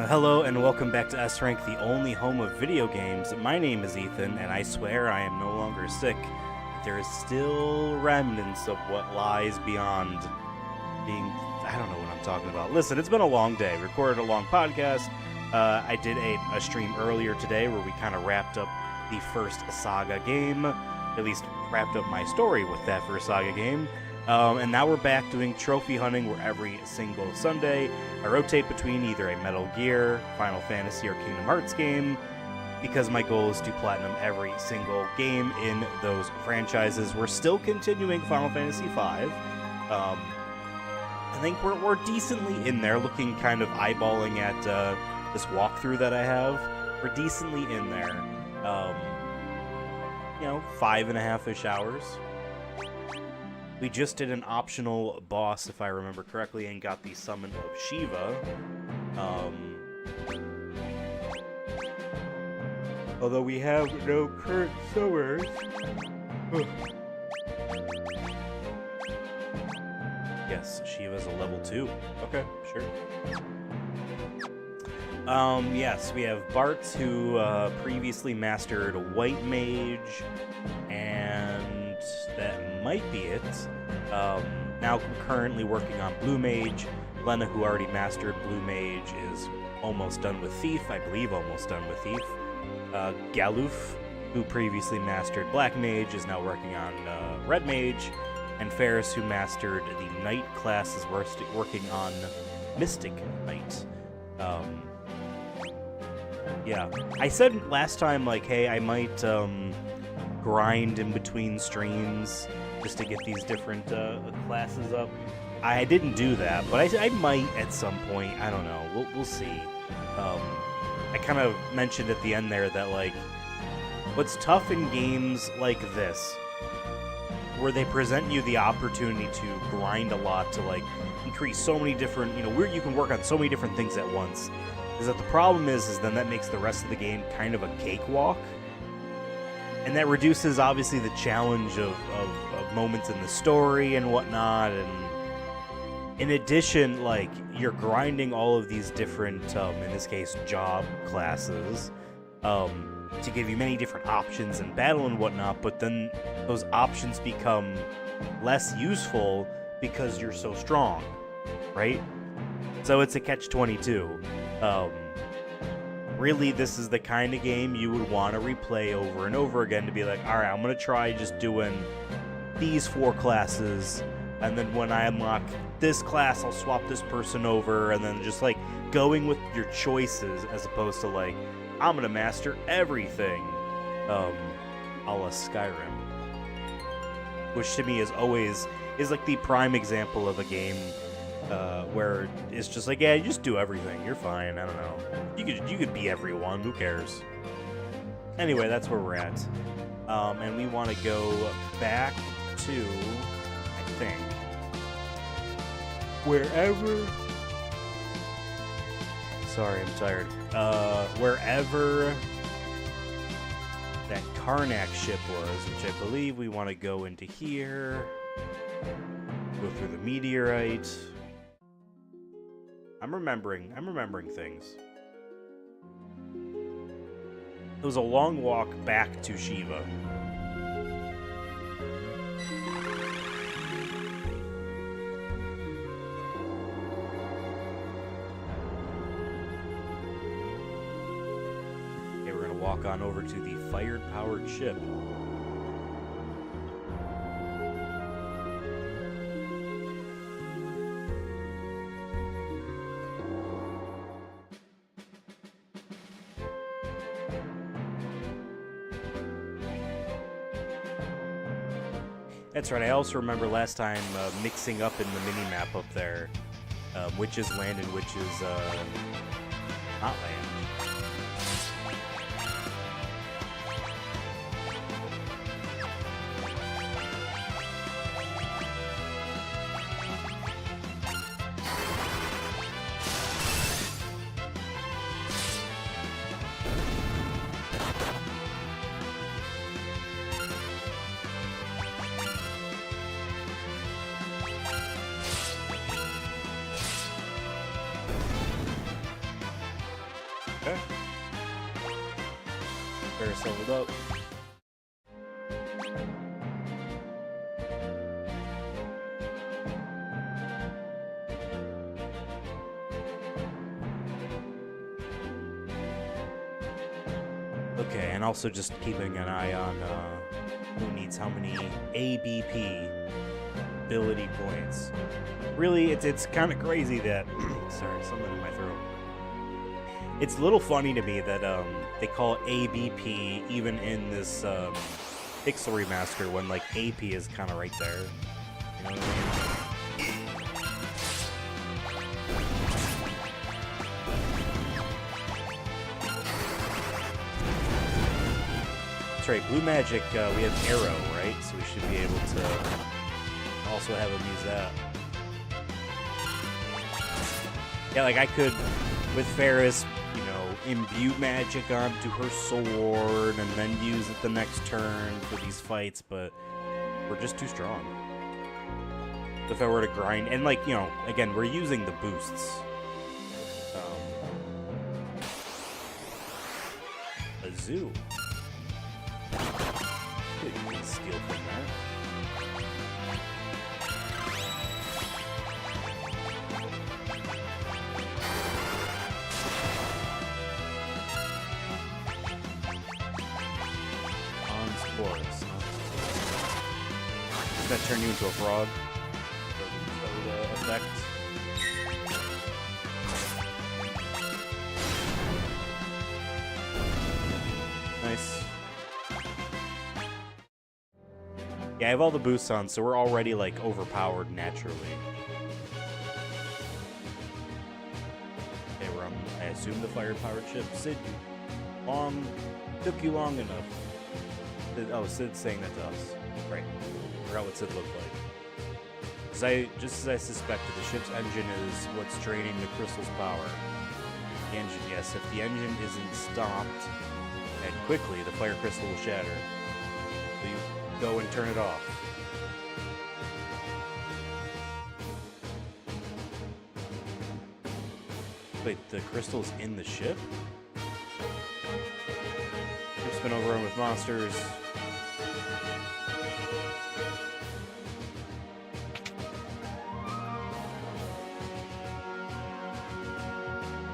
Hello and welcome back to S-Rank, the only home of video games. My name is Ethan, and I swear I am no longer sick. There is still remnants of what lies beyond being... I don't know what I'm talking about. Listen, it's been a long day. Recorded a long podcast. I did a stream earlier today where we kind of wrapped up the first Saga game. At least wrapped up my story with that first Saga game. And now we're back doing trophy hunting, where every single Sunday I rotate between either a Metal Gear, Final Fantasy, or Kingdom Hearts game, because my goal is to platinum every single game in those franchises. We're still continuing Final Fantasy V. I think we're decently in there, looking kind of eyeballing at this walkthrough that I have. We're decently in there. 5.5-ish hours. We just did an optional boss, if I remember correctly, and got the summon of Shiva. Although we have no current summoners. Yes, Shiva's a level 2. Okay, sure. Yes, we have Bart, who previously mastered White Mage, and that might be it. Now currently working on Blue Mage. Lena, who already mastered Blue Mage, is almost done with Thief. I believe almost done with Thief. Galuf, who previously mastered Black Mage, is now working on Red Mage. And Ferris, who mastered the Knight class, is working on Mystic Knight. Yeah. I said last time, like, hey, I might grind in between streams just to get these different classes up. I didn't do that, but I might at some point. I don't know. We'll see. I kind of mentioned at the end there that, like, What's tough in games like this, where they present you the opportunity to grind a lot, to like increase so many different, where you can work on so many different things at once, is that the problem is then that makes the rest of the game kind of a cakewalk. And that reduces, obviously, the challenge of moments in the story and whatnot. And in addition, like, you're grinding all of these different, in this case, job classes, to give you many different options in battle and whatnot. But then those options become less useful because you're so strong, right? So it's a catch-22. Really, this is the kind of game you would want to replay over and over again to be like, all right, I'm going to try just doing these 4 classes, and then when I unlock this class, I'll swap this person over, and then just, like, going with your choices as opposed to, like, I'm going to master everything, a la Skyrim. Which, to me, is like, the prime example of a game where it's just like, yeah, you just do everything. You're fine. I don't know. You could be everyone. Who cares? Anyway, that's where we're at. And we want to go back to, I think, wherever... Sorry, I'm tired. Wherever that Karnak ship was, which I believe we want to go into here. Go through the meteorite. I'm remembering things. It was a long walk back to Shiva. Okay, we're gonna walk on over to the fire-powered ship. That's right, I also remember last time mixing up in the mini-map up there, which is land and which is not land. Okay. Ferris leveled up. Okay, and also just keeping an eye on who needs how many ABP ability points. Really, it's kind of crazy that... Sorry, something in my throat. It's a little funny to me that they call it ABP even in this Pixel Remaster when, like, AP is kind of right there. You know what I mean? That's right, Blue Magic, we have Arrow, right? So we should be able to also have him use that. Yeah, like I could, with Ferris, you know, imbue magic onto her sword and then use it the next turn for these fights, but we're just too strong. If I were to grind, and like, you know, again, we're using the boosts. A zoo. You can steal from that. Forest. Does that turn you into a frog? Effect. Nice. Yeah, I have all the boosts on, so we're already like overpowered naturally. Okay, we're on, I assume, the fire-powered ship. Sid, took you long enough. Oh, Sid's saying that to us. Right. Forgot what Sid looked like. Just as I suspected, the ship's engine is what's draining the crystal's power. The engine, yes. If the engine isn't stopped, and quickly, the fire crystal will shatter. So you go and turn it off. Wait, the crystal's in the ship? Ship's been overrun with monsters.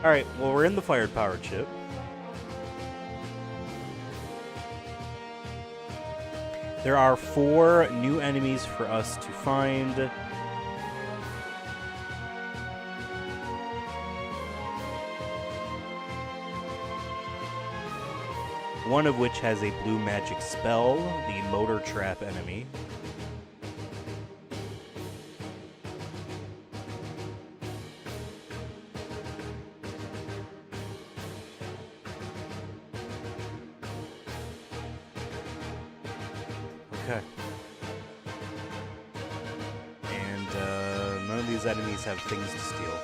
Alright, well, we're in the fire-powered ship. There are 4 new enemies for us to find. One of which has a blue magic spell, the motor trap enemy. Okay. And none of these enemies have things to steal.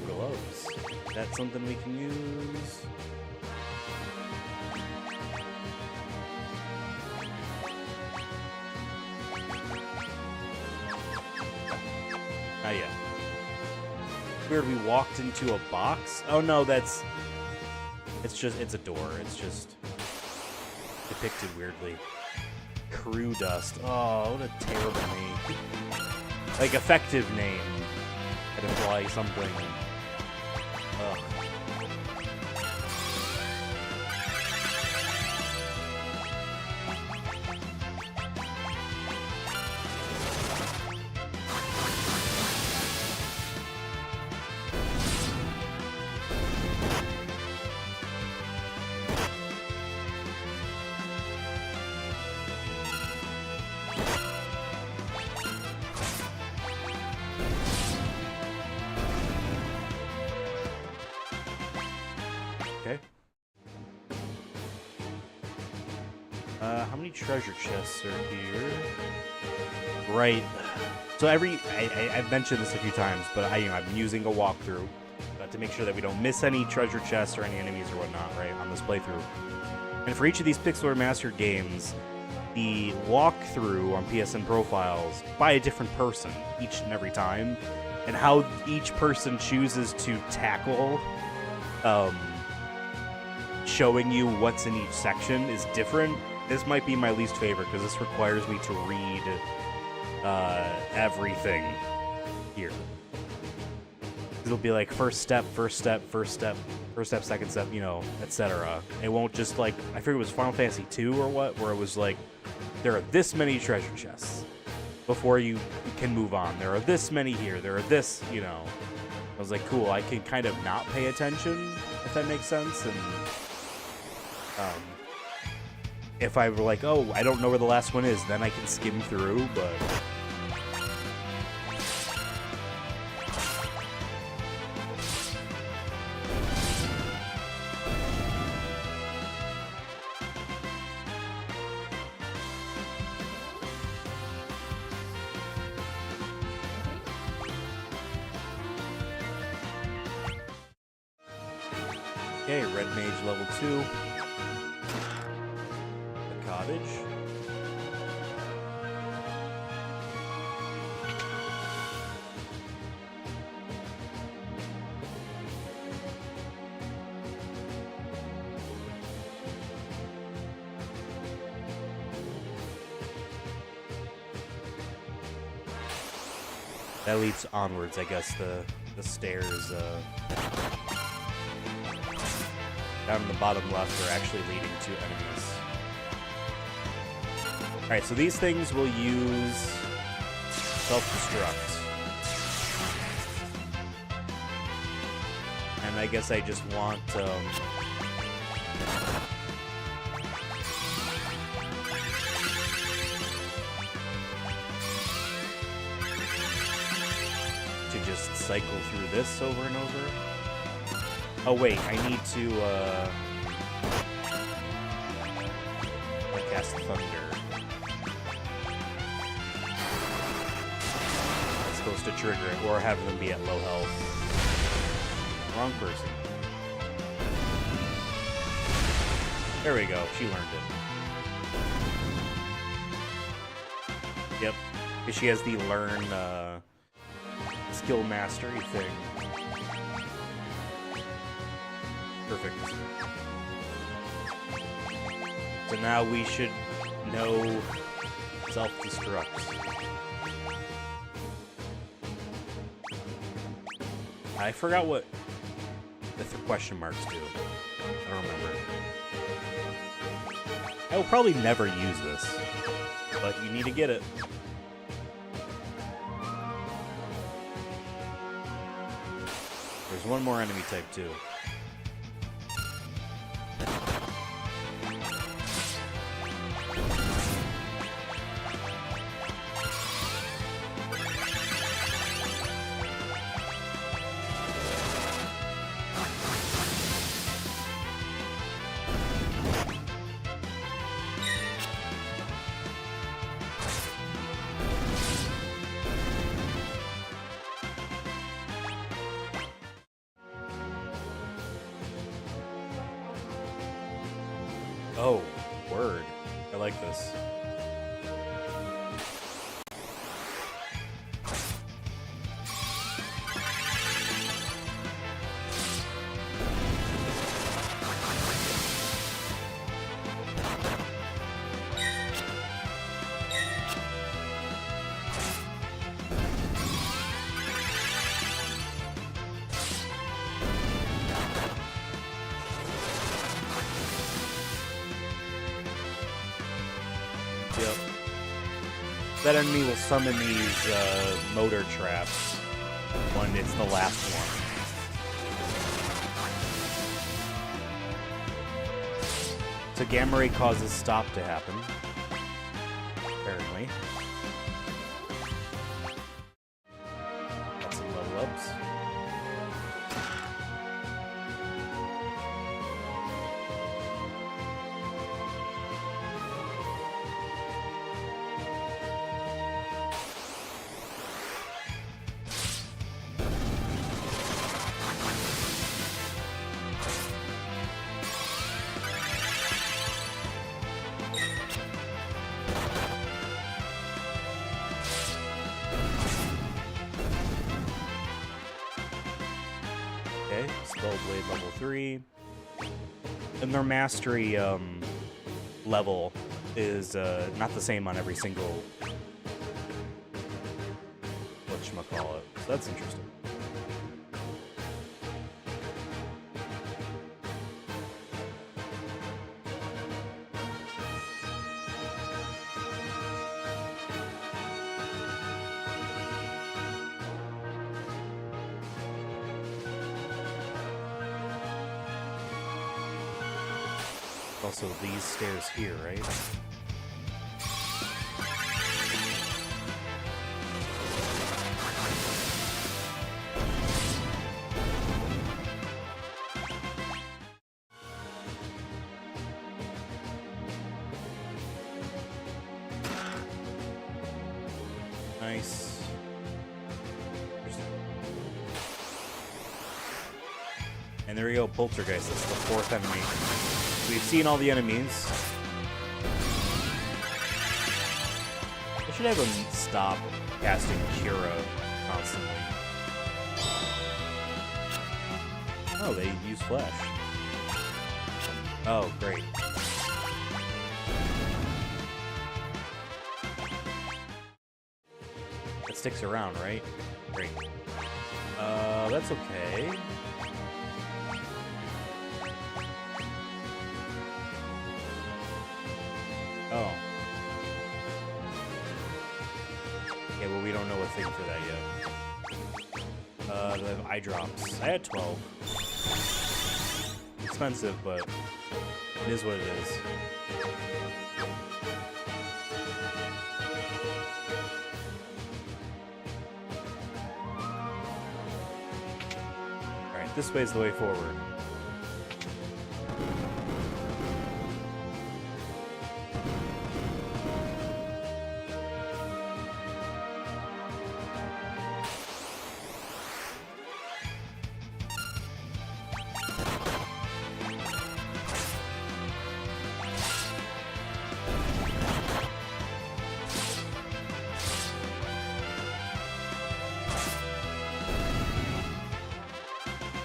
Gloves. That's something we can use. Not yet. Weird, we walked into a box? Oh no, it's a door. It's just depicted weirdly. Crew dust. Oh, what a terrible name. Like, effective name. I'd imply something. Ugh. Okay. How many treasure chests are here? Right. So I've mentioned this a few times, but I've been using a walkthrough to make sure that we don't miss any treasure chests or any enemies or whatnot, right, on this playthrough. And for each of these Pixel Remaster games, the walkthrough on PSN profiles by a different person each and every time, and how each person chooses to tackle showing you what's in each section is different. This might be my least favorite because this requires me to read everything here. It'll be like first step, second step, etc. It won't just like, I figured it was Final Fantasy 2 or what, where it was like, there are this many treasure chests before you can move on. There are this many here. There are this, I was like, cool, I can kind of not pay attention, if that makes sense. And if I were like, oh, I don't know where the last one is, then I can skim through, but... Okay, Red Mage level 2. The cottage. That leads onwards, I guess, the stairs, down in the bottom left are actually leading to enemies. Alright, so these things will use self-destruct. And and I guess I just want, to just cycle through this over and over. Oh wait, I need to, cast Thunder. That's supposed to trigger it, or have them be at low health. Wrong person. There we go, she learned it. Yep, because she has the learn, skill mastery thing. Perfect. So now we should know self-destructs. I forgot what the question marks do. I don't remember. I will probably never use this, but you need to get it. There's one more enemy type too. Oh, word. I like this. Yep. That enemy will summon these motor traps when it's the last one. So gamma ray causes stop to happen. Apparently. Got some level ups. Okay, Spellblade level 3. And their mastery level is not the same on every single whatchamacallit. So that's interesting. Also these stairs here, right? Nice. And there we go, Poltergeist. That's the 4th enemy. We've seen all the enemies. I should have him stop casting Cura constantly. Oh, they use Flash. Oh, great. It sticks around, right? Great. That's okay. Oh. Okay, well, we don't know a thing for that yet. They have eye drops. I had 12. Expensive, but it is what it is. Alright, this way's the way forward.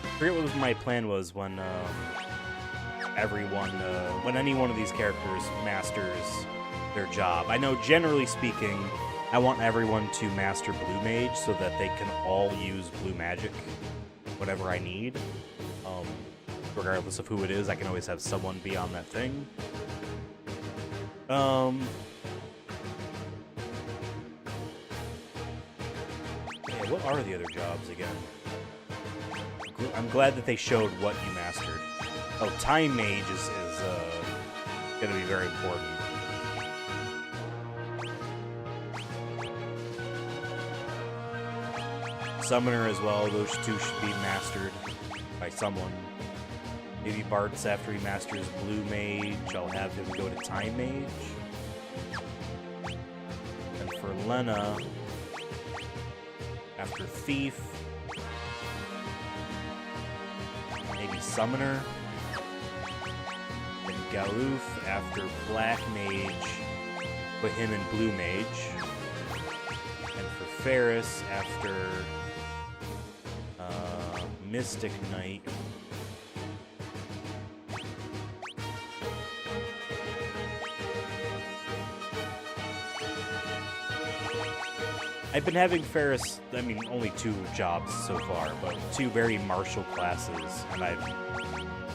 I forget what my plan was when when any one of these characters masters their job. I know, generally speaking, I want everyone to master Blue Mage so that they can all use Blue Magic, whatever I need. Regardless of who it is, I can always have someone be on that thing. Yeah, what are the other jobs again? I'm glad that they showed what you mastered. Oh, Time Mage is going to be very important. Summoner as well, those two should be mastered by someone. Maybe Bart's after he masters Blue Mage, I'll have him go to Time Mage. And for Lena, after Thief, maybe Summoner. And Galoof after Black Mage, put him in Blue Mage. And for Ferris after Mystic Knight, I've been having Ferris, I mean, only 2 jobs so far, but 2 very martial classes, and I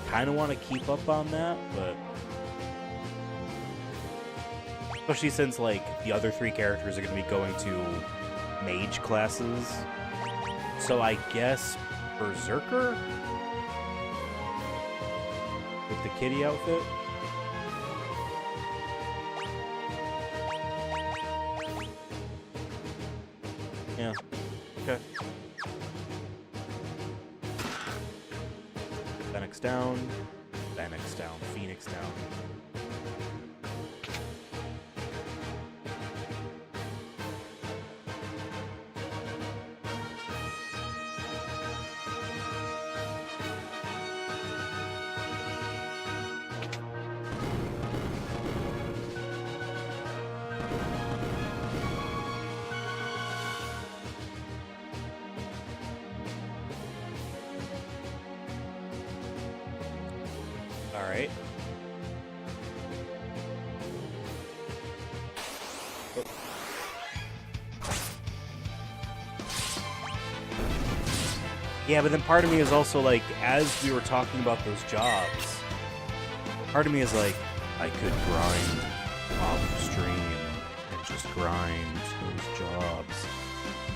kind of want to keep up on that, but especially since, like, the other 3 characters are going to be going to mage classes, so I guess Berserker? With the kitty outfit? Yeah. Okay. Phoenix down. Phoenix down. Phoenix down. Alright. Yeah, but then part of me is also like, as we were talking about those jobs, part of me is like, I could grind off stream and just grind those jobs.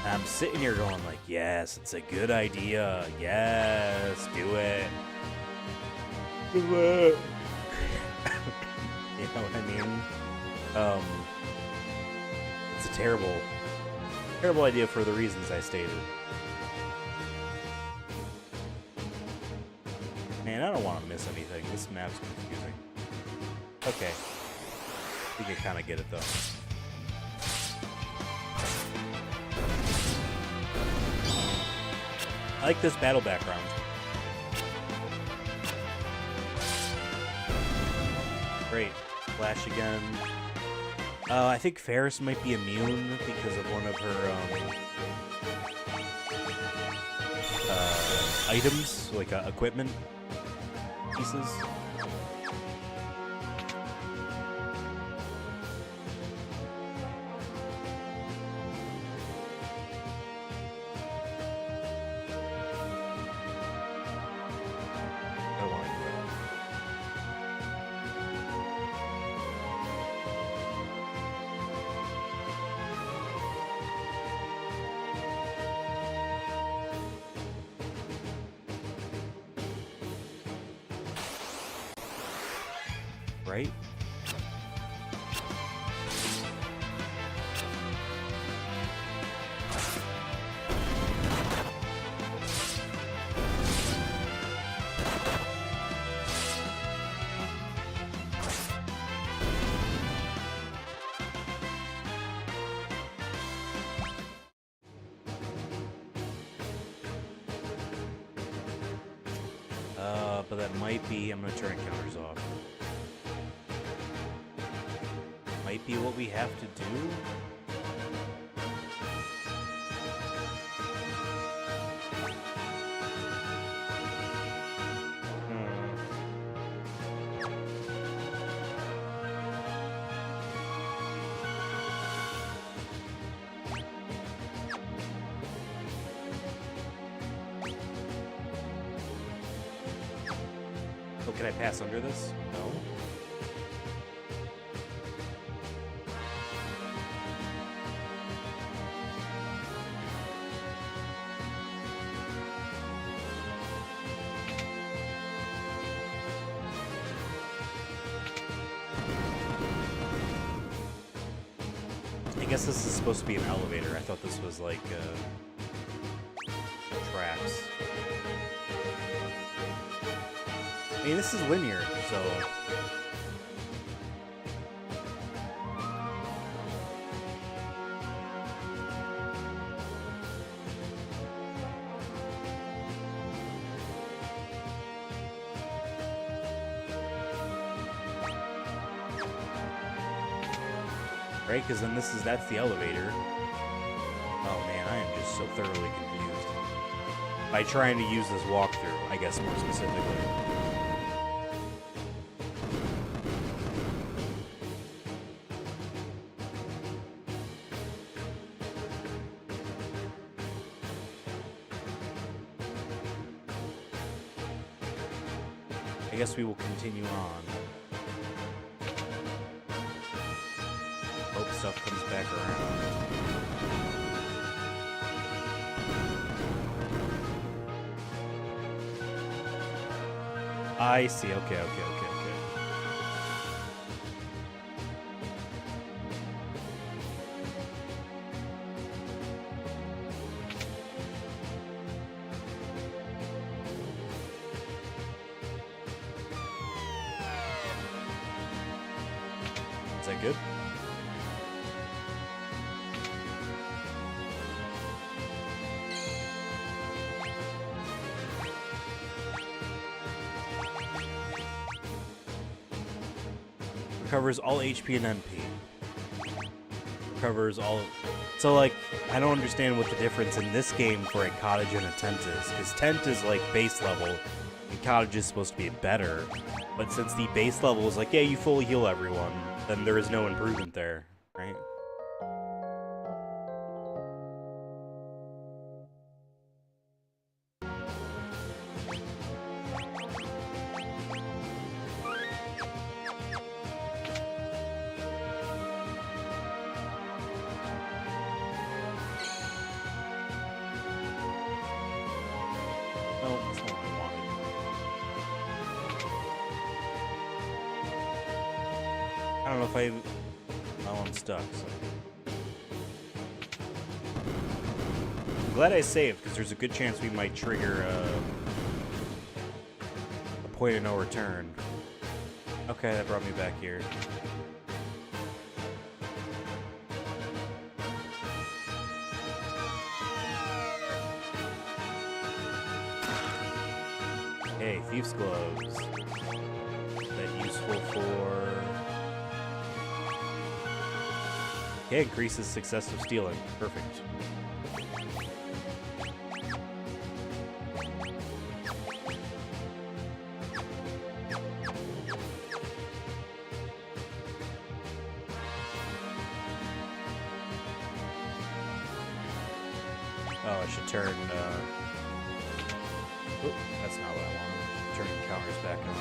And I'm sitting here going like, yes, it's a good idea. Yes, do it. Do it. You know what I mean? It's a terrible idea for the reasons I stated. Man, I don't want to miss anything. This map's confusing. Okay. I think I kind of get it, though. I like this battle background. Great. Flash again. I think Ferris might be immune because of one of her items, like equipment pieces. right? But that might be... I'm going to turn counters off. Might be what we have to do. Oh, can I pass under this? No. I guess this is supposed to be an elevator. I thought this was like tracks. I mean, this is linear, so... Right, because then that's the elevator. Oh man, I am just so thoroughly confused. By trying to use this walkthrough, I guess more specifically. I guess we will continue on. Hope stuff comes back around. I see. Okay. Is that good? Recovers all HP and MP. Recovers all... So, like, I don't understand what the difference in this game for a cottage and a tent is. Because tent is, like, base level, and cottage is supposed to be better. But since the base level is like, yeah, you fully heal everyone, then there is no improvement there, right? I don't know if I... Oh, I'm stuck, so... I'm glad I saved, because there's a good chance we might trigger a point of no return. Okay, that brought me back here. Hey, Thief's Gloves. That useful for... Okay, increases success of stealing. Perfect. Oh, I should turn, oh, that's not what I wanted. Turning counters back on.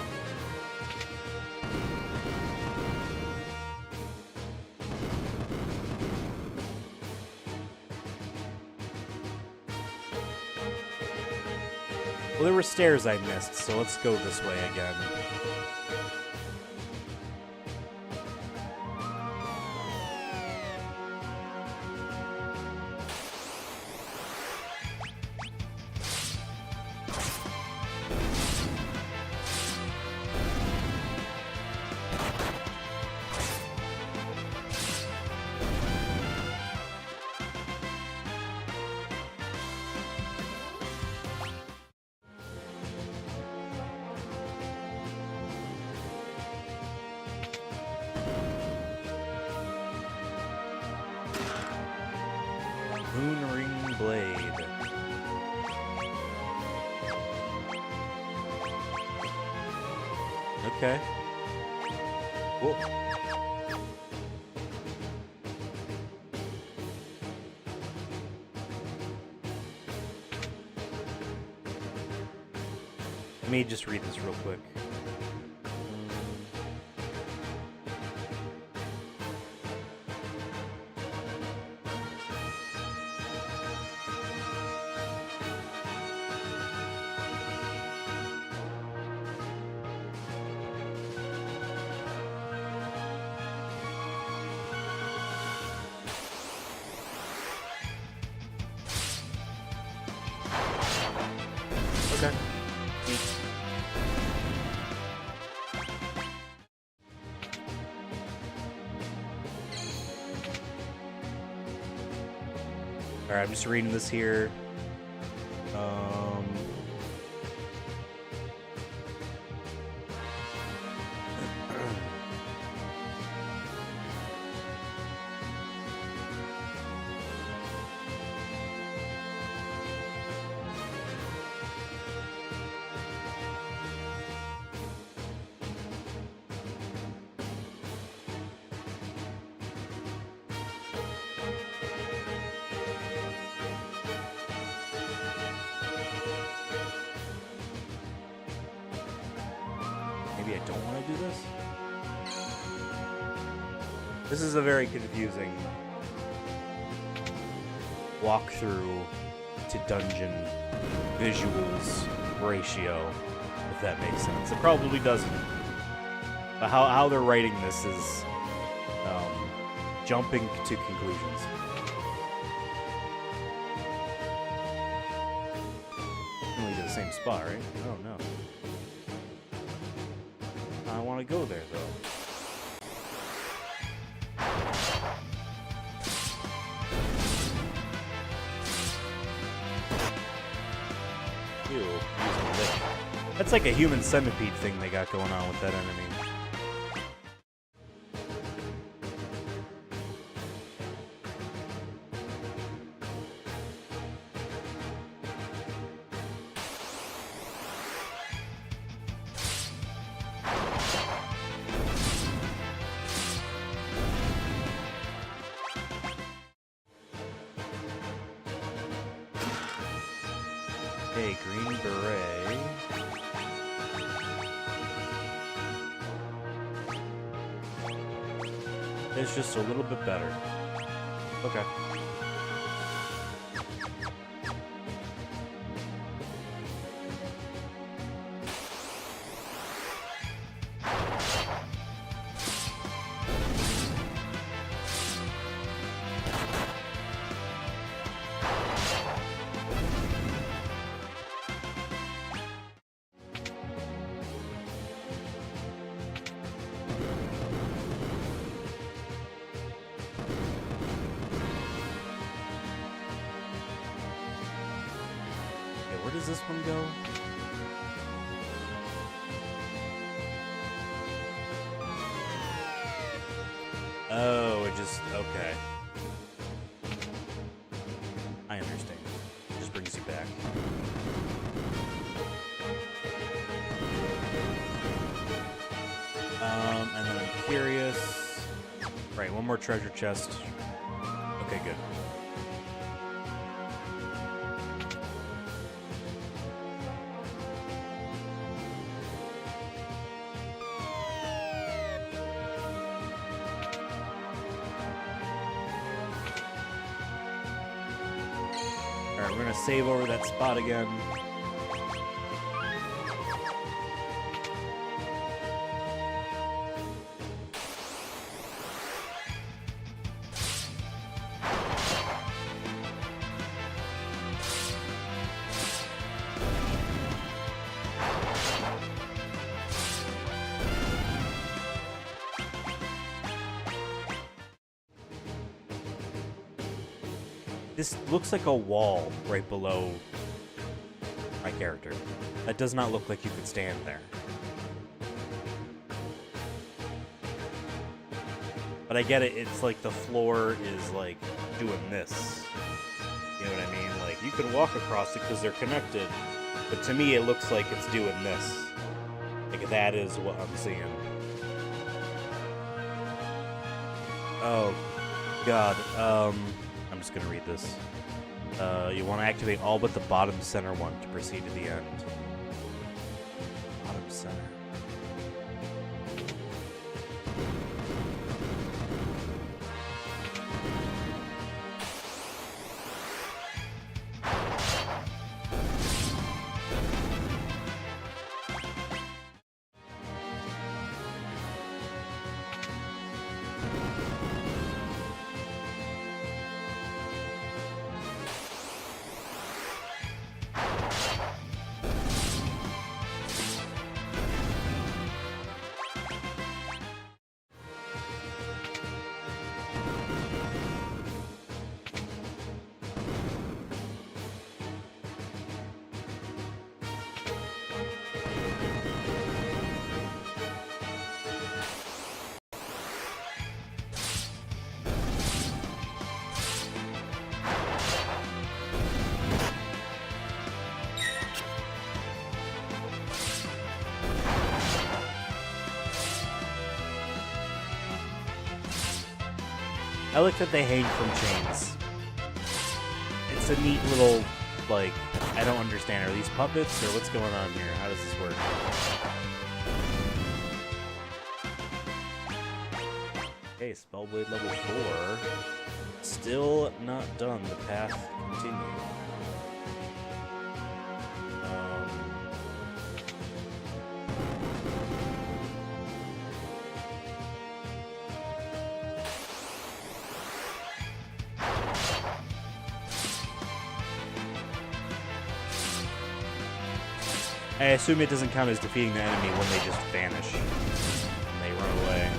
Well, there were stairs I missed, so let's go this way again. Okay. Cool. Let me just read this real quick. Okay. Alright, I'm just reading this here. Maybe I don't want to do this? This is a very confusing walkthrough to dungeon visuals ratio, if that makes sense. It probably doesn't. But how they're writing this is jumping to conclusions. Only to the same spot, right? Oh no. I want to go there though. Ew, using a lick. That's like a human centipede thing they got going on with that enemy. Okay, green beret. It's just a little bit better. Okay. Where does this one go? Oh, it just... okay. I understand. It just brings you back. And then I'm curious... Right, one more treasure chest. Okay, good. Alright, we're gonna save over that spot again. This looks like a wall right below my character. That does not look like you could stand there. But I get it, it's like the floor is like doing this. You know what I mean? Like you can walk across it because they're connected. But to me it looks like it's doing this. Like that is what I'm seeing. Oh, God. I'm just gonna read this. You want to activate all but the bottom center one to proceed to the end. Bottom center. I like that they hang from chains. It's a neat little, like, I don't understand. Are these puppets, or what's going on here? How does this work? Okay, Spellblade level 4. Still not done. The path continues. I assume it doesn't count as defeating the enemy when they just vanish and they run away.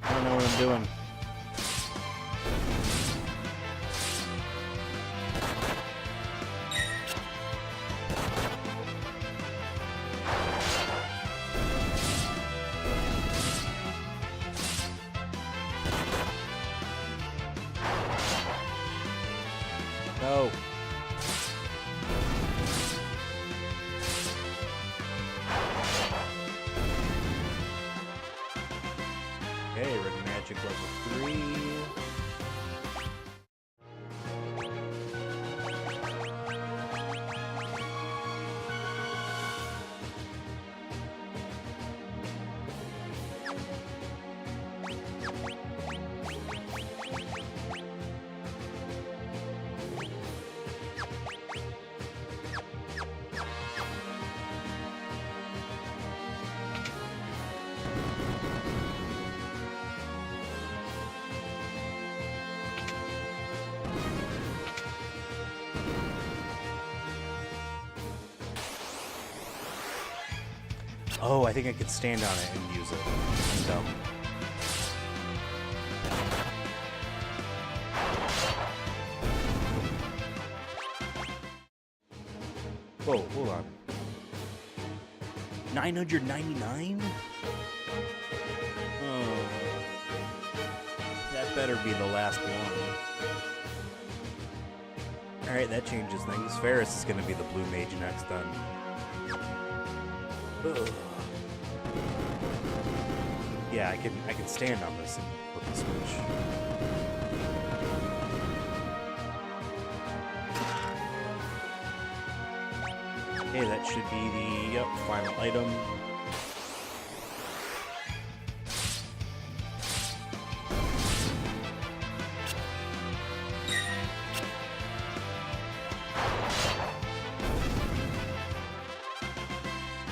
I don't know what I'm doing. No. Okay, Red Magic level 3. Oh, I think I could stand on it and use it. I'm dumb. Whoa, hold on. 999? Oh. That better be the last one. Alright, that changes things. Ferris is going to be the blue mage next then. Ugh. Yeah, I can stand on this and flip the switch. Okay, that should be the final item.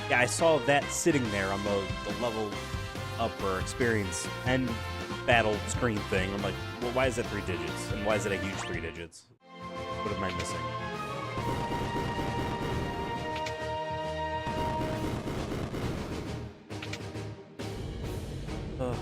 Yeah, I saw that sitting there on the level up or experience and battle screen thing. I'm like, well, why is that 3 digits? And why is it a huge 3 digits? What am I missing? Ugh.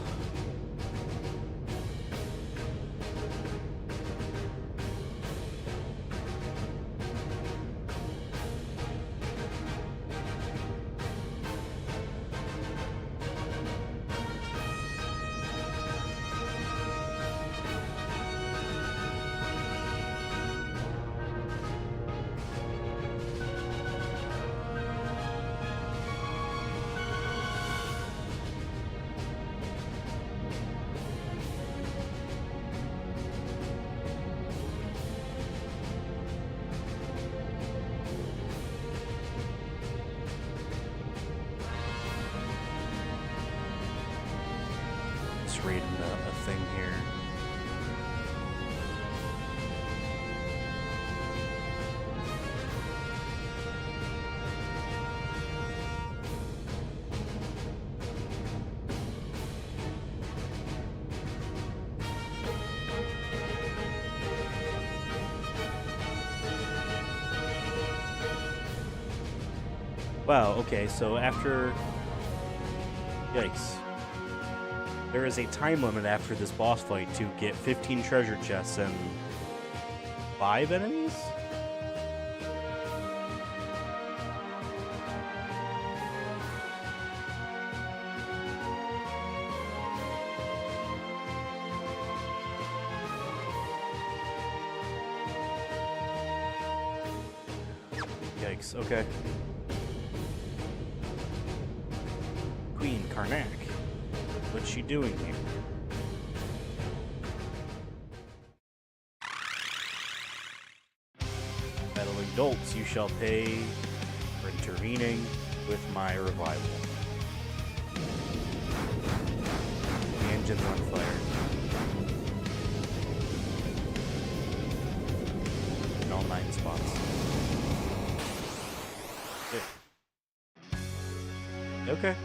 Reading a thing here. Wow, okay, so after... Yikes. There is a time limit after this boss fight to get 15 treasure chests and 5 enemies? Yikes, okay. Queen Karnak. What's she doing here? Meddling dolts, you shall pay for intervening with my revival. The engine's on fire. In all 9 spots. Good. Okay.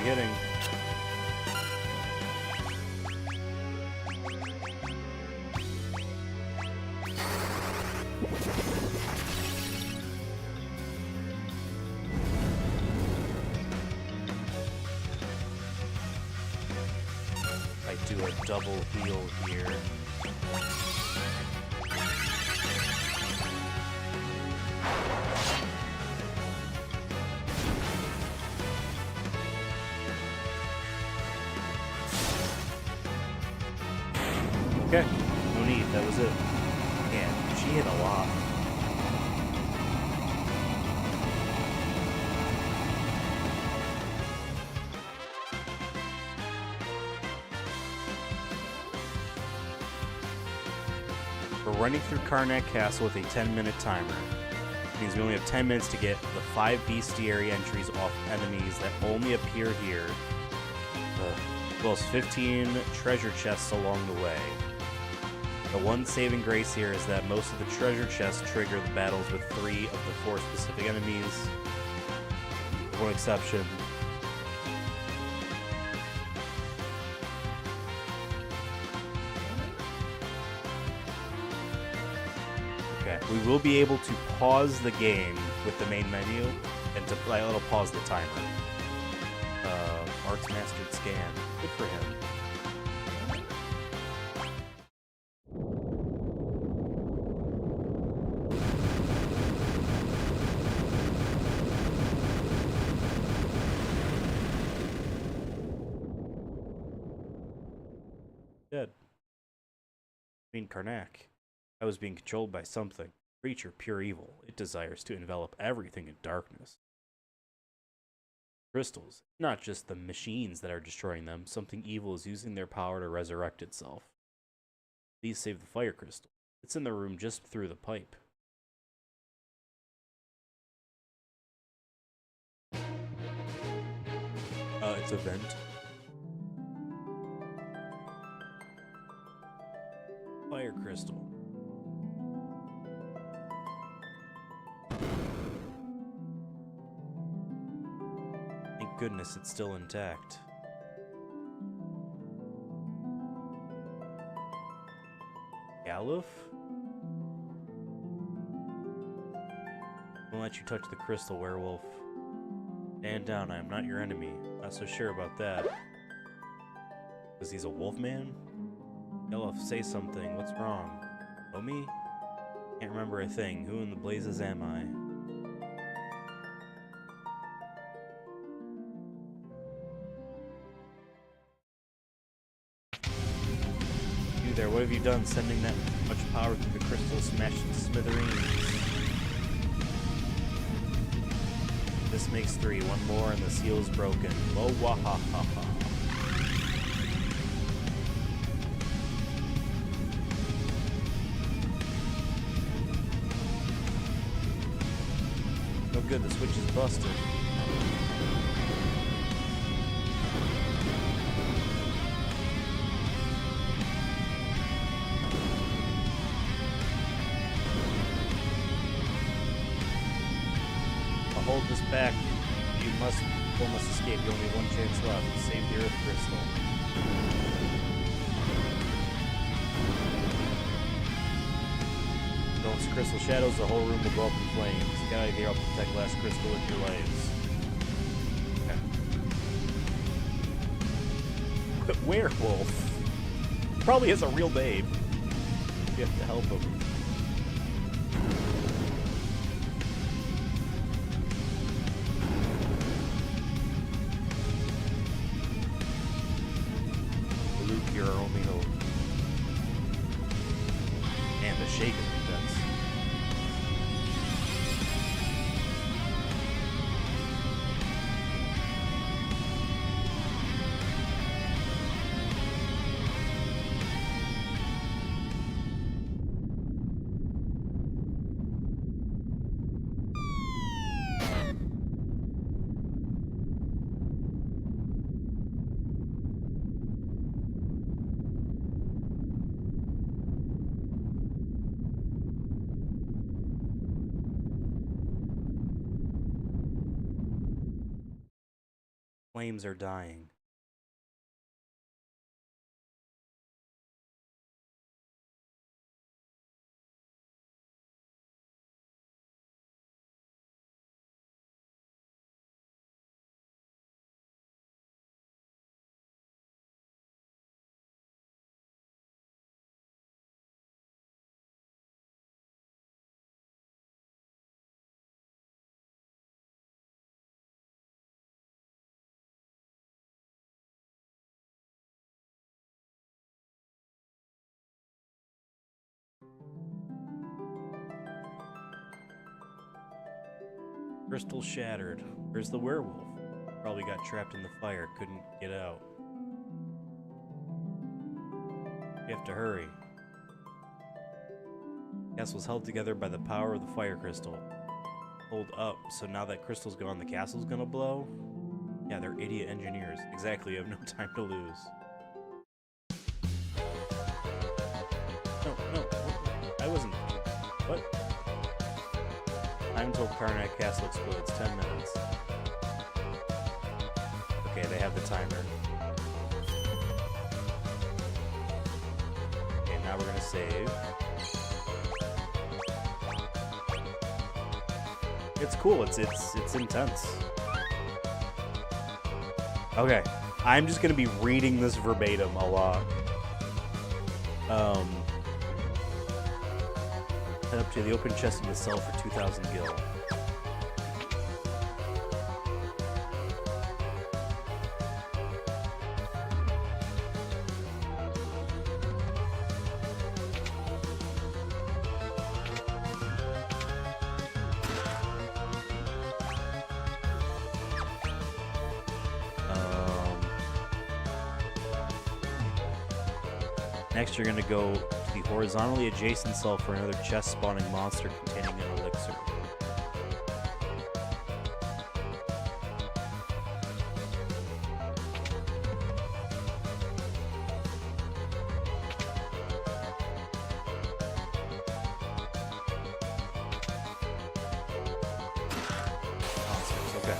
Hitting. I do a double heal here. Okay, no need, that was it. Man, she hit a lot. We're running through Karnak Castle with a 10-minute timer. It means we only have 10 minutes to get the 5 bestiary entries off enemies that only appear here. As well as 15 treasure chests along the way. The one saving grace here is that most of the treasure chests trigger the battles with 3 of the 4 specific enemies. With one exception. Okay, we will be able to pause the game with the main menu, and to play, it'll pause the timer. Arts Mastered Scan. Good for him. Dead. Karnak. I was being controlled by something. Creature pure evil. It desires to envelop everything in darkness. Crystals. Not just the machines that are destroying them. Something evil is using their power to resurrect itself. Please save the fire crystal. It's in the room just through the pipe. It's a vent. Fire crystal. Thank goodness it's still intact. Galuf? Won't let you touch the crystal, werewolf. Stand down, I am not your enemy. Not so sure about that. Because he's a wolf man? Galuf, say something. What's wrong? Oh, me? Can't remember a thing. Who in the blazes am I? You there, what have you done sending that much power through the crystal smashed to smithereens? This makes 3. One more and the seal is broken. Oh, wahahaha. No good, the switch is busted. Hold this back. You must almost escape. You only have one chance left. Save the Earth Crystal. Don't crystal shadows, the whole room will go up in flames. Get out of here, I'll protect last crystal with your lives. Okay. Werewolf. Probably has a real name. You have to help him. Your only hope. And the shake of defense. Flames are dying. Crystal shattered. Where's the werewolf? Probably got trapped in the fire, couldn't get out. You have to hurry. Castle's held together by the power of the fire crystal. Hold up, so now that crystal's gone, the castle's gonna blow? Yeah, they're idiot engineers. Exactly, you have no time to lose. No, Karnak Castle explodes. 10 minutes. Okay, they have the timer. Okay, now we're gonna save. It's cool. It's intense. Okay, I'm just gonna be reading this verbatim a lot. Head up to the open chest in the cell for 2,000 gil. Next, you're going to go to the horizontally adjacent cell for another chest-spawning monster containing an elixir. Monsters, okay.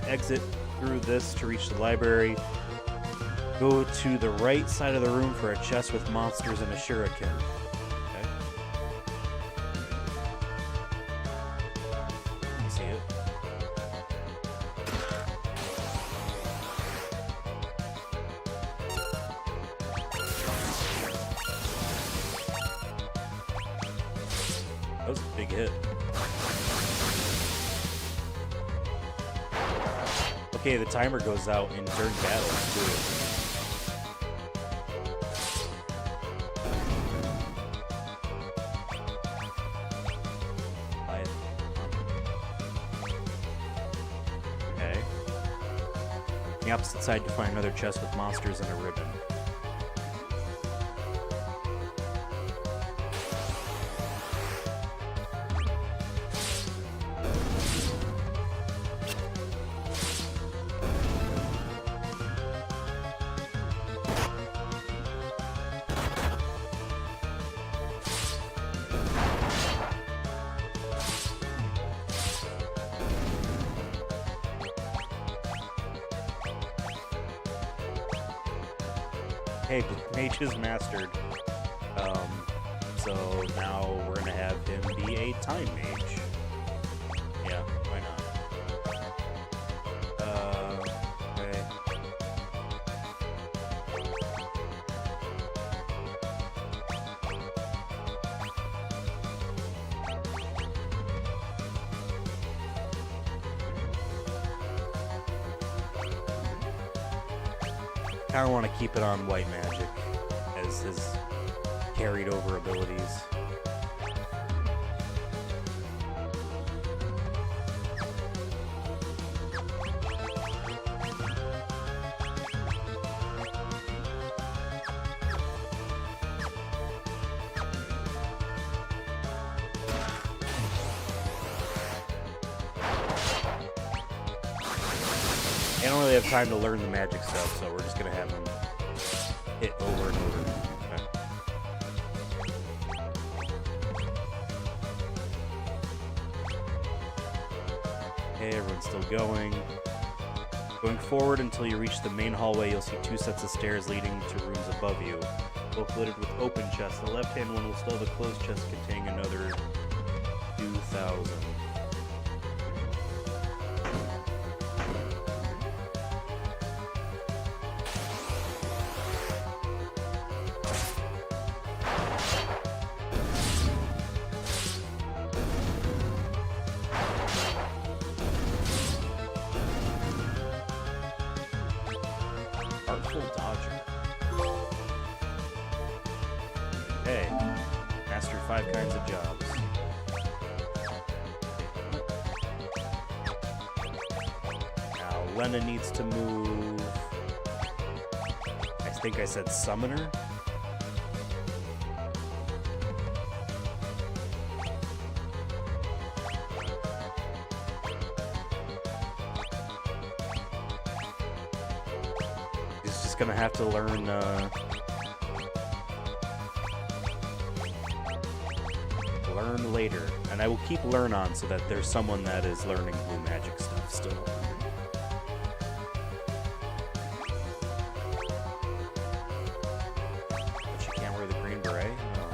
Exit through this to reach the library. Go to the right side of the room for a chest with monsters and a shuriken. Okay. You see it? That was a big hit. Okay, the timer goes out in during battles too. Okay. On the opposite side, you find another chest with monsters and a ribbon. Hey, Mage is mastered. So now we're gonna have him be a time mage. Yeah, why not? Okay. I don't want to keep it on white magic as his carried over abilities. I don't really have time to learn the magic stuff, so we're just gonna have him hit over and over. Okay, everyone's still going. Going forward until you reach the main hallway, you'll see two sets of stairs leading to rooms above you, both littered with open chests. The left-hand one will still have a closed chest containing another 2,000. Artful Dodger. Hey, master 5 kinds of jobs. Now, Lena needs to move. I think I said Summoner. just gonna have to learn, learn later. And I will keep learn on so that there's someone that is learning blue magic stuff still. But she can't wear the green beret? No.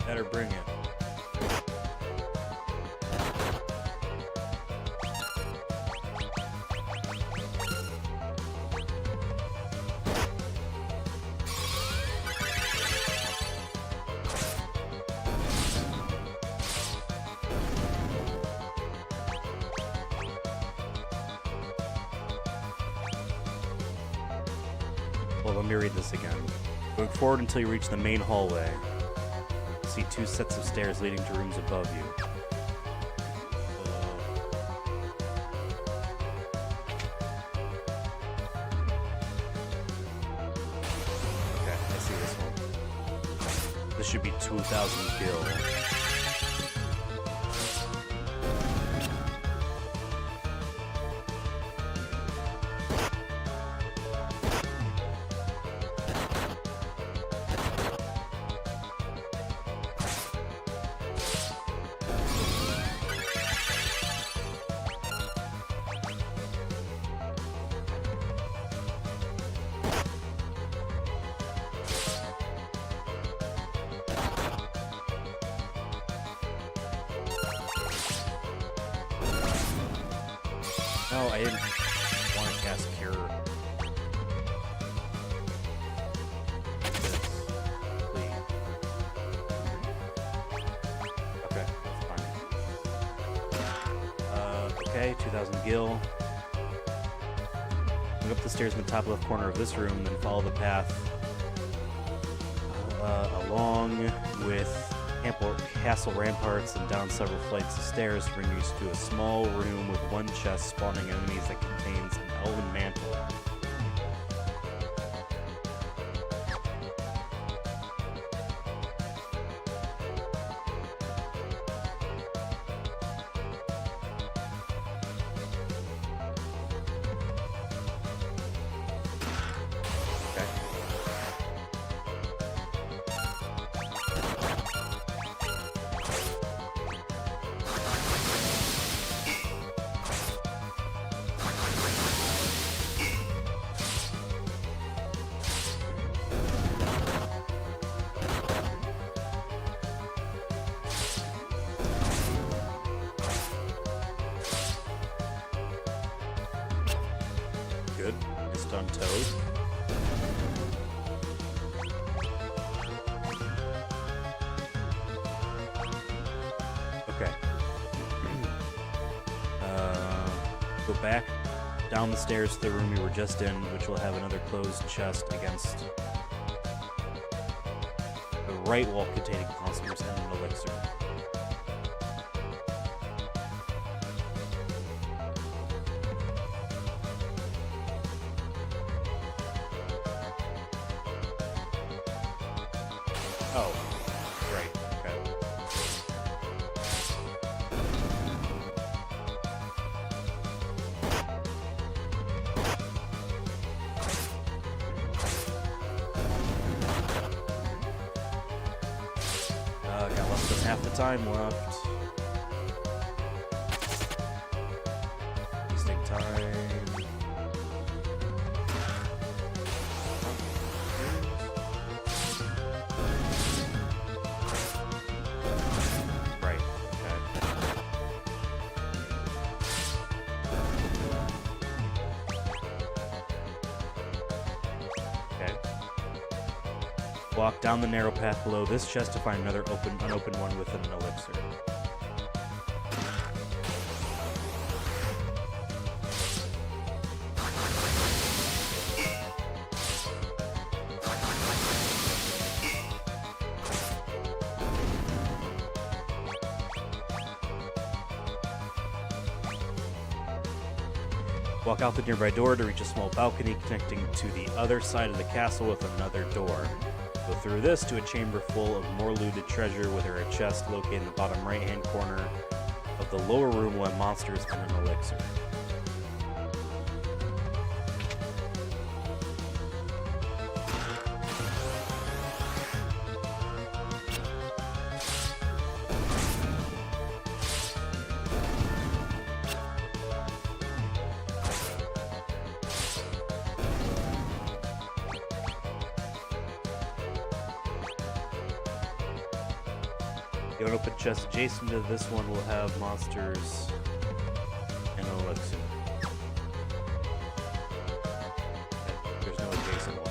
Better bring it. Well, let me read this again. Going forward until you reach the main hallway. See 2 sets of stairs leading to rooms above you. Okay, I see this one. This should be 2,000 gil. No, I didn't want to cast Cure. Please. Okay, that's fine. Okay, 2,000 gil. Move up the stairs in the top left corner of this room, then follow the path along with ample castle ramparts and down several flights of stairs to bring you to a small room with one chest spawning enemies that contains an elven mantle. Good. Missed on Toad. Okay. Go back down the stairs to the room you were just in, which will have another closed chest against the right wall containing monsters and an elixir. Oh, right, okay. Got less than half the time left. Wasting time. Walk down the narrow path below this chest to find another unopened one with an elixir. Walk out the nearby door to reach a small balcony connecting to the other side of the castle with another door. Go through this to a chamber full of more looted treasure, with a chest located in the bottom right-hand corner of the lower room will have monsters and an elixir. The unopened chest adjacent to this one will have monsters and an elixir. Okay, there's no adjacent one.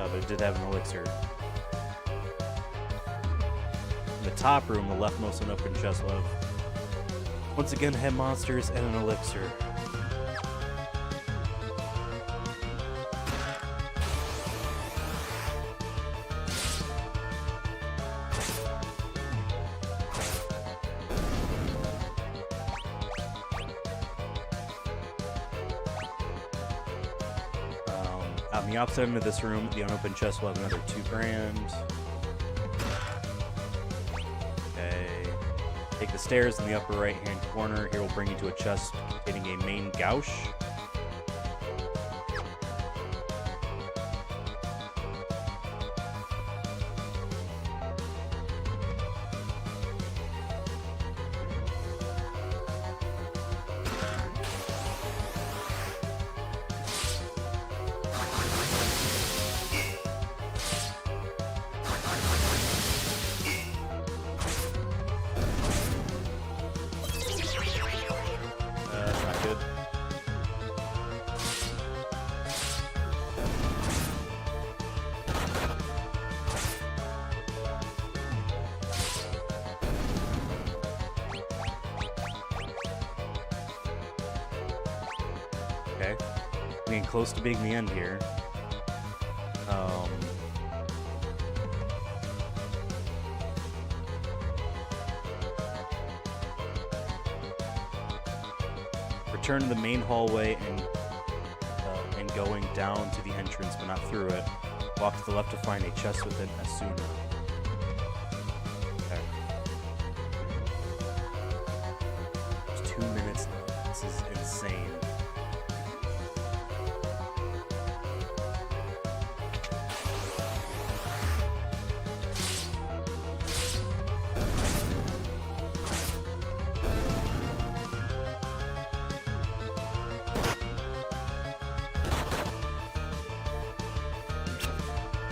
But it did have an elixir. In the top room, the leftmost unopened chest will have once again have monsters and an elixir. On the opposite end of this room, the unopened chest will have another 2 grand. Okay. Take the stairs in the upper right-hand corner. Here will bring you to a chest containing a main gouge. Okay. Getting close to being the end here. Return to the main hallway and going down to the entrance, but not through it. Walk to the left to find a chest within Asuna. Okay. There's 2 minutes now. This is insane.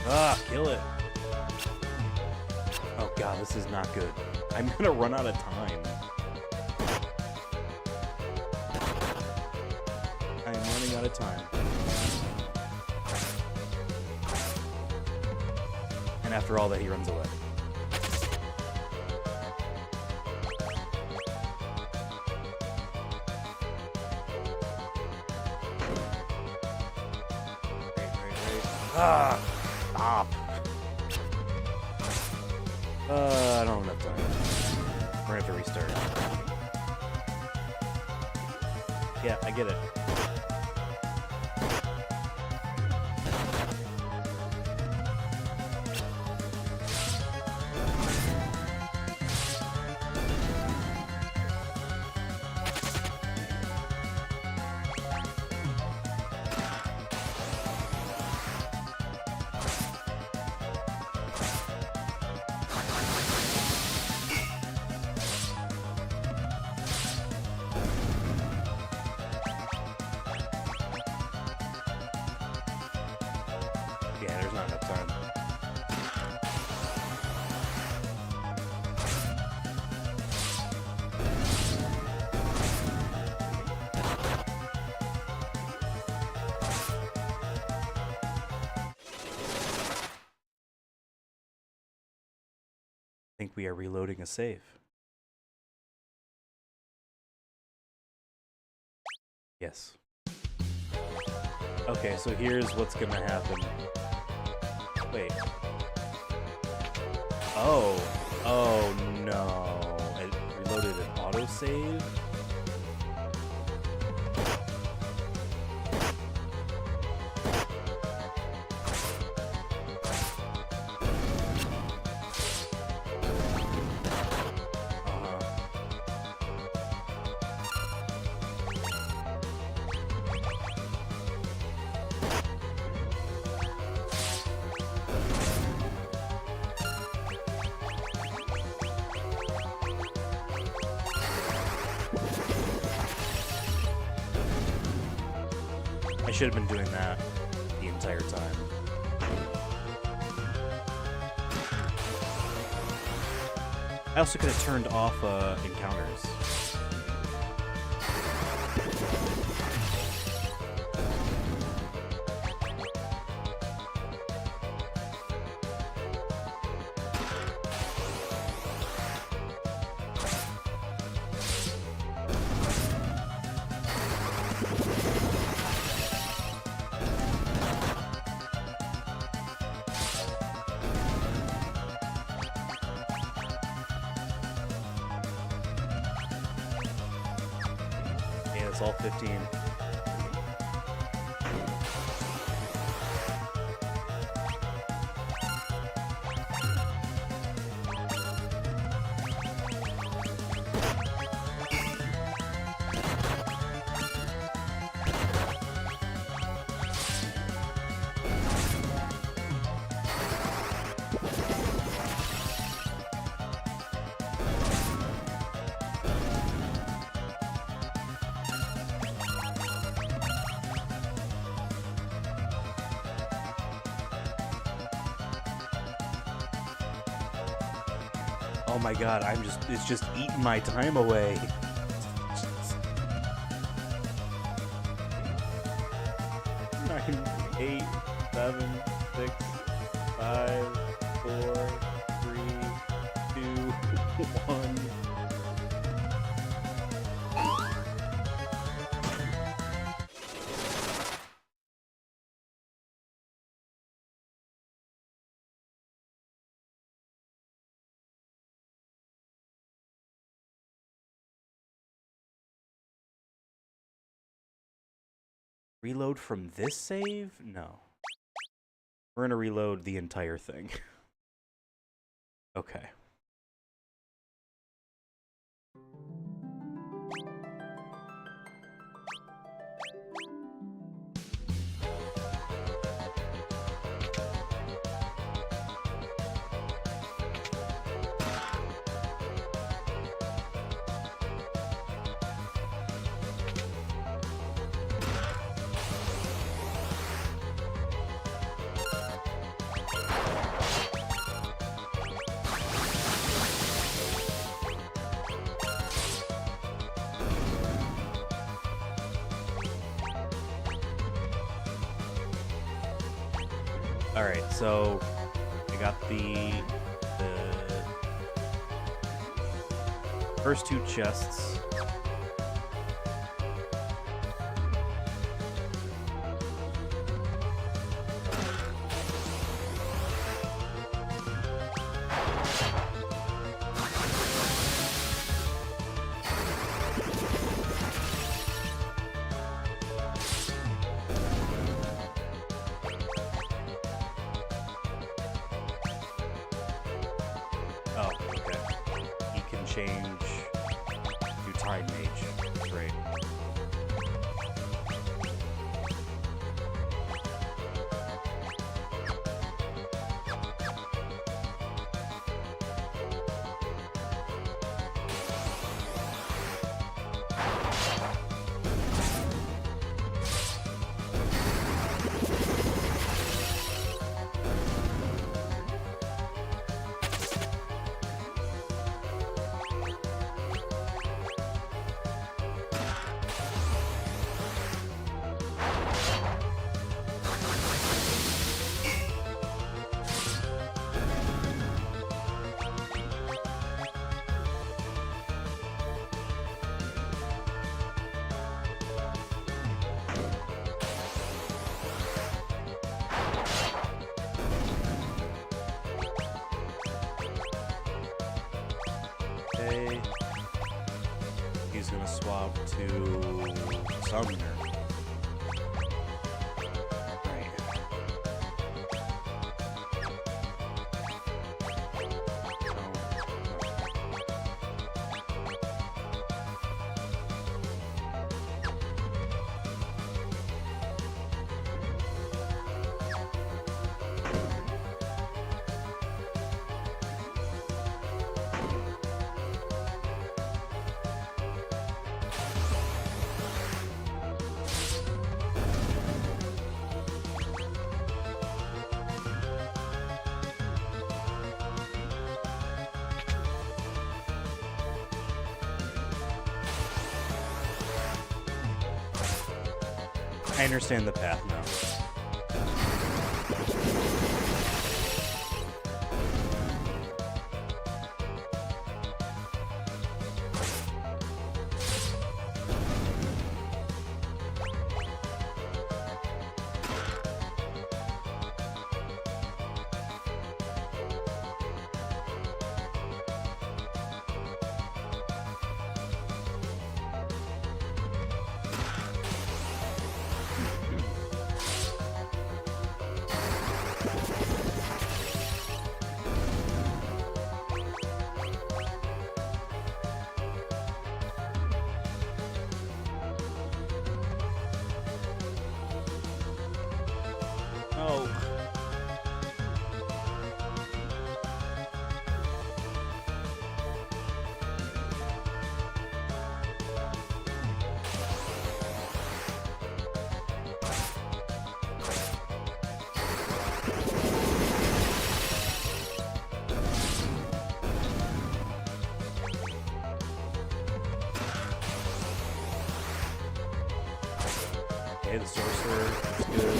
Ah, kill it. Oh god, this is not good. I'm gonna run out of time. I am running out of time. And after all that, he runs away. Wait. Ah! Stop. I don't have enough time. We're gonna have to restart. Yeah, I get it. Yeah, there's not enough time. I think we are reloading a save. Yes. Okay, so here's what's gonna happen. Wait. Oh. Oh no. It reloaded an autosave? I should have been doing that the entire time. I also could have turned off encounters. It's all 15. Oh my god, it's just eating my time away. 9, 8, 7, 6, 5, 4, 3, 2, 1. Reload from this save? No. We're gonna reload the entire thing. Okay. Alright, so I got the first 2 chests. Oh, okay. He can change to Time Mage. Great. swap to Summoner. I understand the path now. Oh. Okay, the sorcerer is good.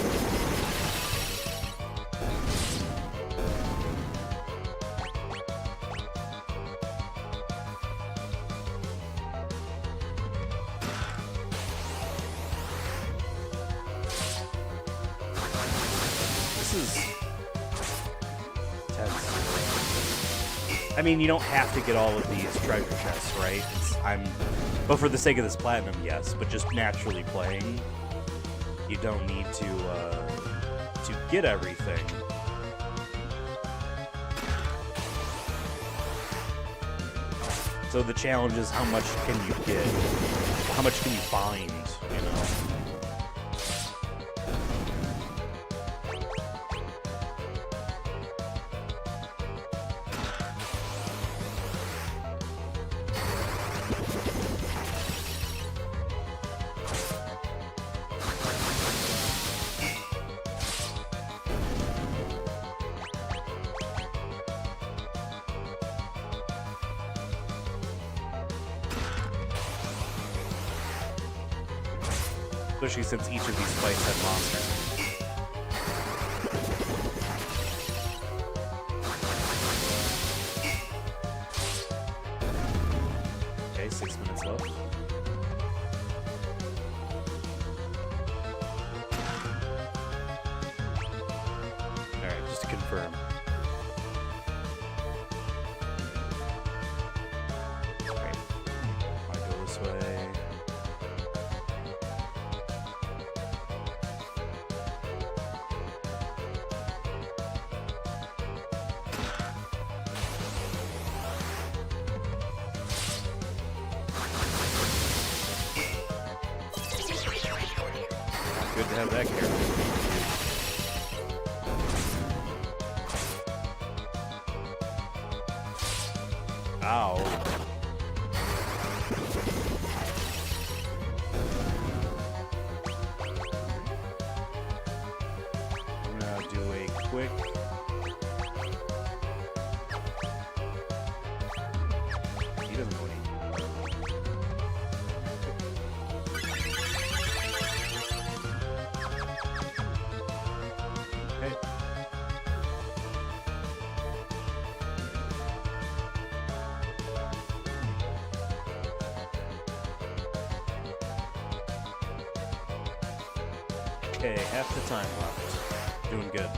This is tense. I mean, you don't have to get all of these treasure chests, right? But for the sake of this platinum, yes. But just naturally playing, you don't need to get everything. So the challenge is how much can you get? How much can you find? You know. Especially since each of these fights had monsters. Okay, 6 minutes left. Alright, just to confirm. Alright, I go this way. Good to have that character. Ow. I'm gonna do a quick... He doesn't know what he... Okay, half the time left. Doing good.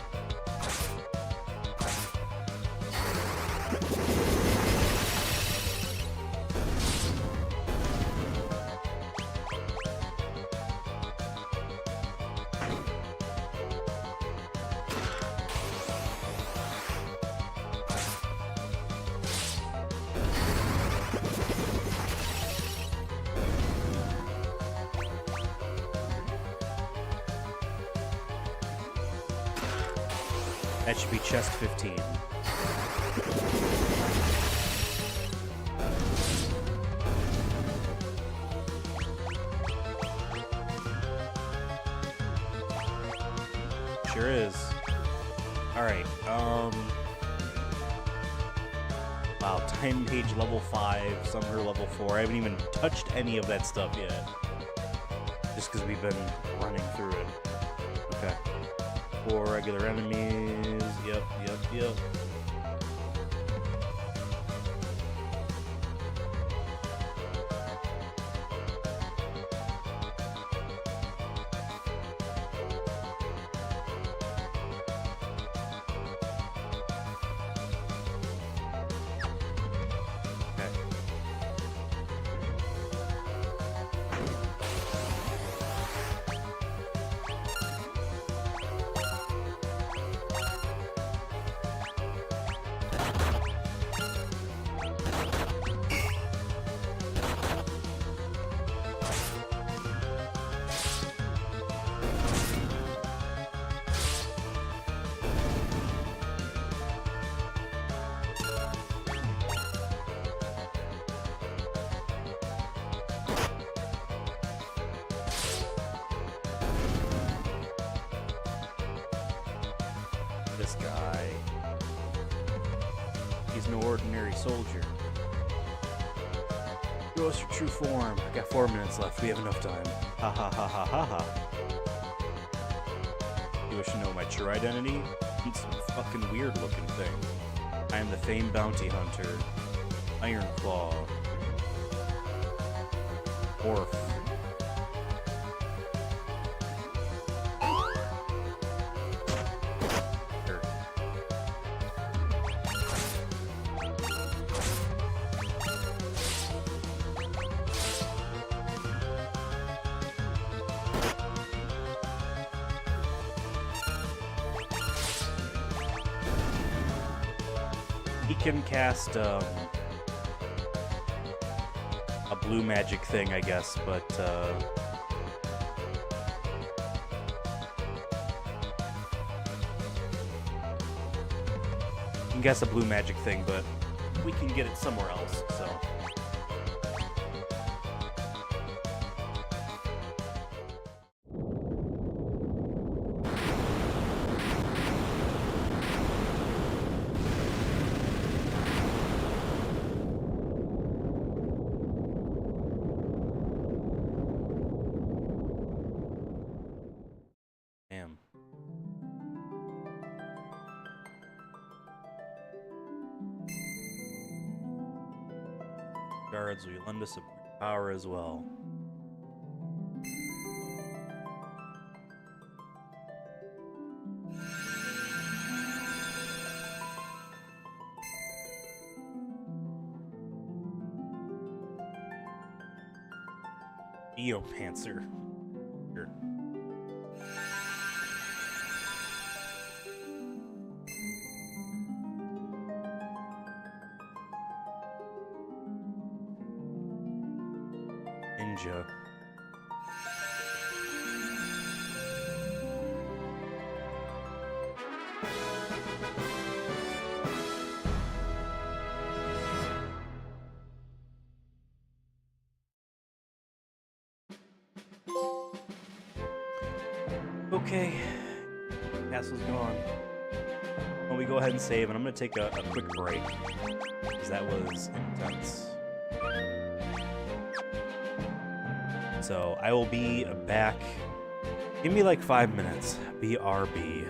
That should be chest 15. Sure is. Alright, wow, time page level 5, Summer level 4. I haven't even touched any of that stuff yet. Just because we've been running through it. Okay. 4 regular enemies. Yep. This guy. He's no ordinary soldier. Show us your true form. I got 4 minutes left. We have enough time. Ha ha ha ha ha ha. You wish to know my true identity? It's some fucking weird looking thing. I am the famed bounty hunter. Iron Claw. Orf. He can cast a blue magic thing, I guess, but he can cast a blue magic thing, but we can get it somewhere else, so. Damn. Guards, will you lend us a power as well? Eopanzer. Sure. Ninja. Okay, castle's gone. Well, we go ahead and save, and I'm gonna take a quick break, because that was intense. So I will be back. Give me like 5 minutes. BRB.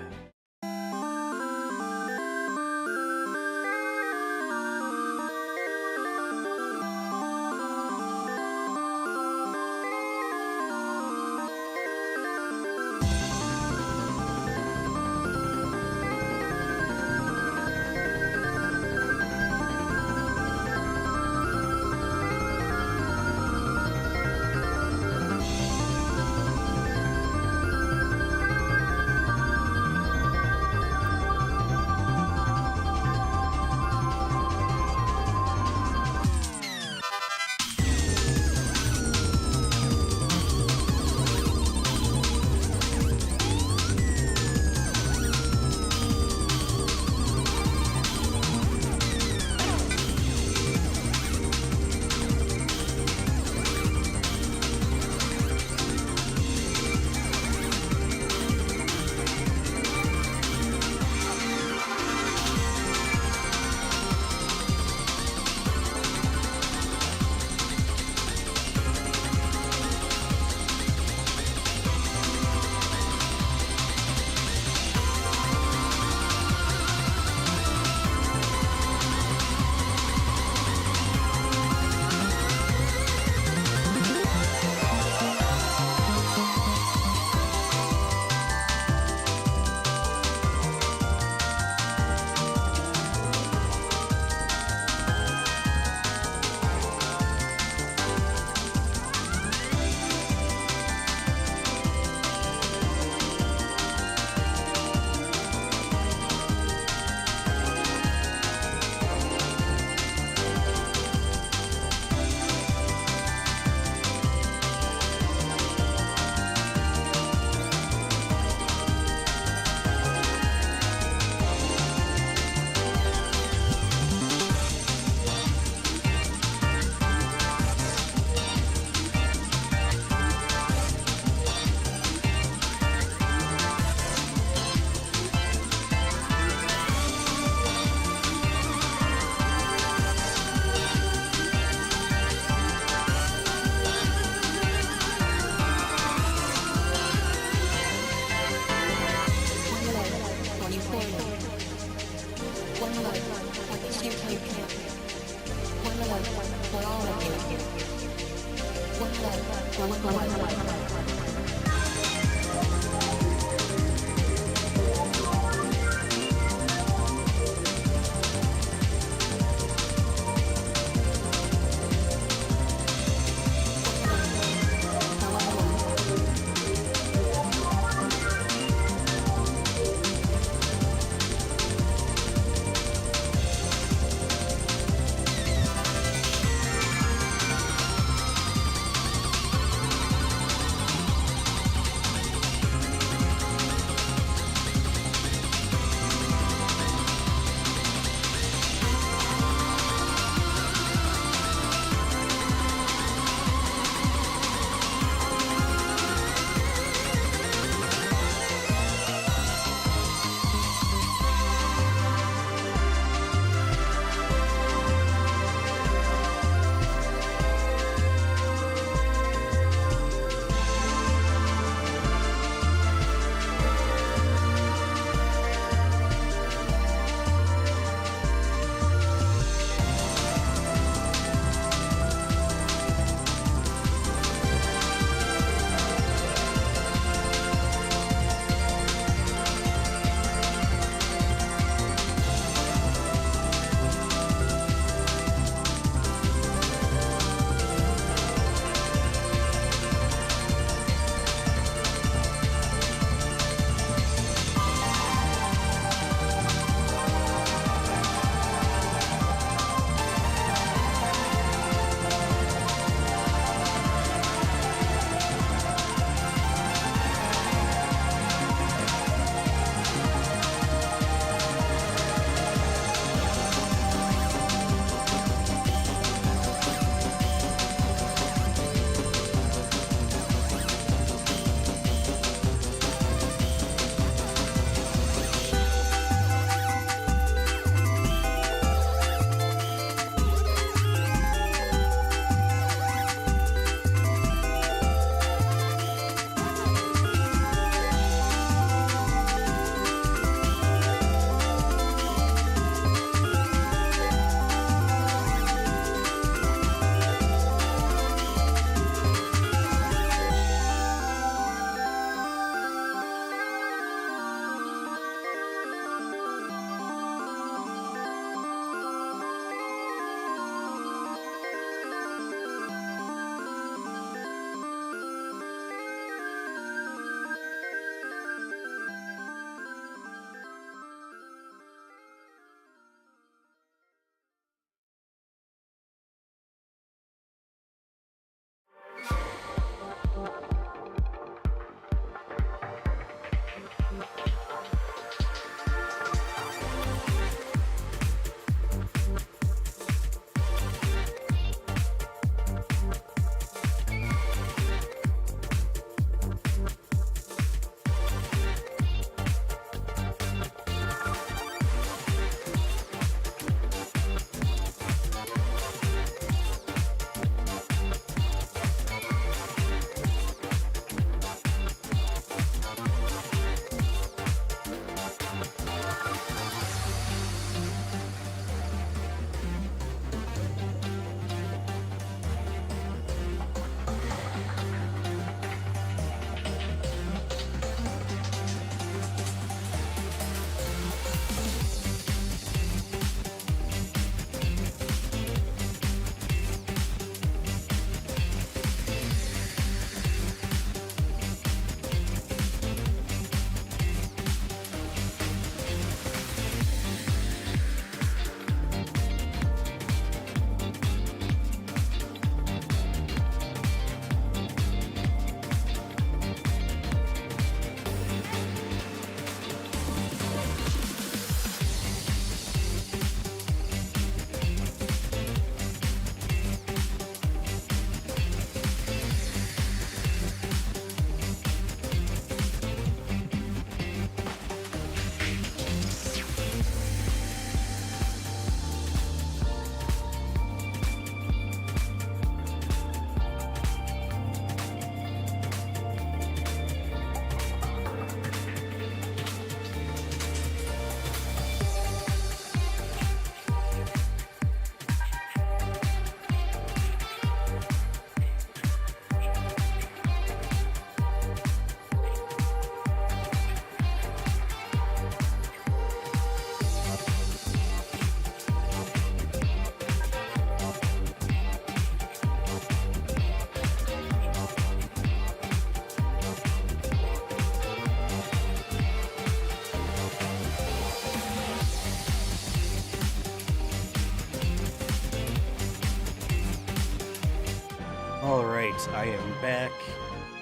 Alright, I am back,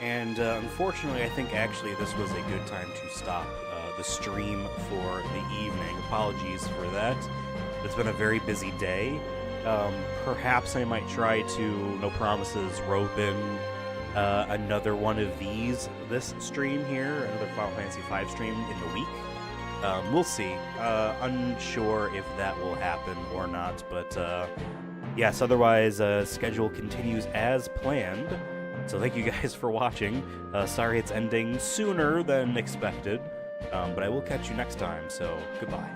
and unfortunately I think actually this was a good time to stop the stream for the evening. Apologies for that. It's been a very busy day. Perhaps I might try to, no promises, rope in another one of this stream here, another Final Fantasy 5 stream in the week. We'll see. Unsure if that will happen or not, but yes, otherwise, schedule continues as planned. So thank you guys for watching. Sorry it's ending sooner than expected, but I will catch you next time, so goodbye.